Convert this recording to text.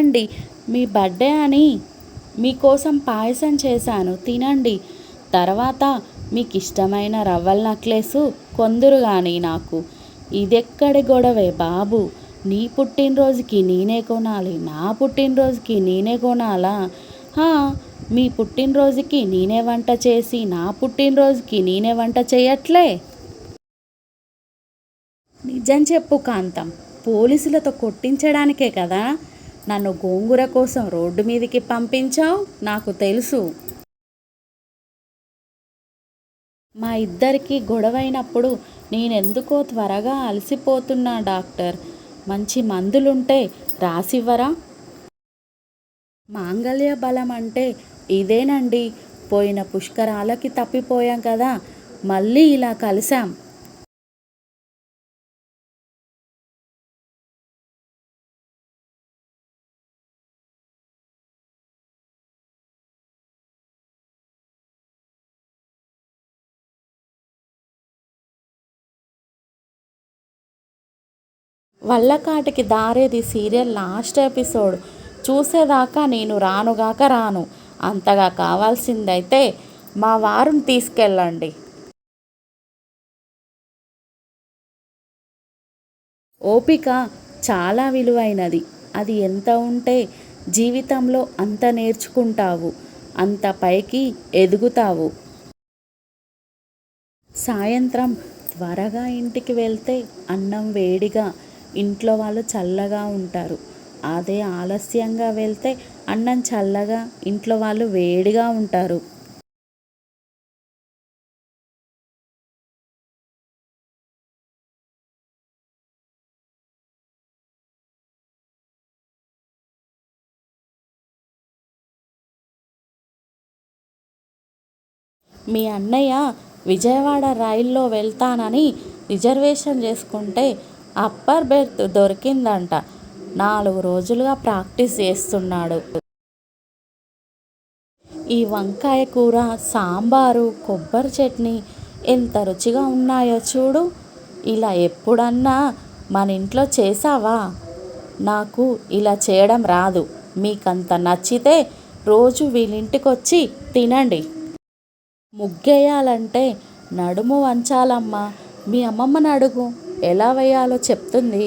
తినండి. మీ బర్త్డే అని మీకోసం పాయసం చేశాను, తినండి. తర్వాత మీకు ఇష్టమైన రవ్వల నెక్లెసు కొందురు కానీ నాకు. ఇదెక్కడి గొడవే బాబు? నీ పుట్టినరోజుకి నేనే కొనాలి, నా పుట్టినరోజుకి నేనే కొనాలా? హా, మీ పుట్టినరోజుకి నేనే వంట చేసి నా పుట్టినరోజుకి నేనే వంట చేయట్లే? నిజం చెప్పు కాంతం, పోలీసులతో కొట్టించడానికే కదా నన్ను గోంగూర కోసం రోడ్డు మీదకి పంపించావు? నాకు తెలుసు. మా ఇద్దరికి గొడవైనప్పుడు నేనెందుకో త్వరగా అలసిపోతున్నా డాక్టర్. మంచి మందులుంటే రాసివ్వరా? మాంగళ్య బలం అంటే ఇదేనండి. పోయిన పుష్కరాలకి తప్పిపోయాం కదా, మళ్ళీ ఇలా కలిసాం. వల్లకాటికి దారేది సీరియల్ లాస్ట్ ఎపిసోడ్ చూసేదాకా నేను రానుగాక రాను. అంతగా కావాల్సిందైతే మా వారిని తీసుకెళ్ళండి. ఓపిక చాలా విలువైనది. అది ఎంత ఉంటే జీవితంలో అంత నేర్చుకుంటావు, అంత పైకి ఎదుగుతావు. సాయంత్రం త్వరగా ఇంటికి వెళ్తే అన్నం వేడిగా, ఇంట్లో వాళ్ళు చల్లగా ఉంటారు. అదే ఆలస్యంగా వెళ్తే అన్నం చల్లగా, ఇంట్లో వాళ్ళు వేడిగా ఉంటారు. మీ అన్నయ్య విజయవాడ రైల్లో వెళ్తానని రిజర్వేషన్ చేసుకుంటే అప్పర్ బెర్త్ దొరికిందంట. 4 రోజులుగా ప్రాక్టీస్ చేస్తున్నాడు. ఈ వంకాయ కూర, సాంబారు, కొబ్బరి చట్నీ ఎంత రుచిగా ఉన్నాయో చూడు. ఇలా ఎప్పుడన్నా మన ఇంట్లో చేసావా? నాకు ఇలా చేయడం రాదు. మీకంత నచ్చితే రోజు వీళ్ళింటికొచ్చి తినండి. ముగ్గేయాలంటే నడుము వంచాలమ్మా. మీ అమ్మమ్మని అడుగు, ఎలా వేయాలో చెప్తుంది.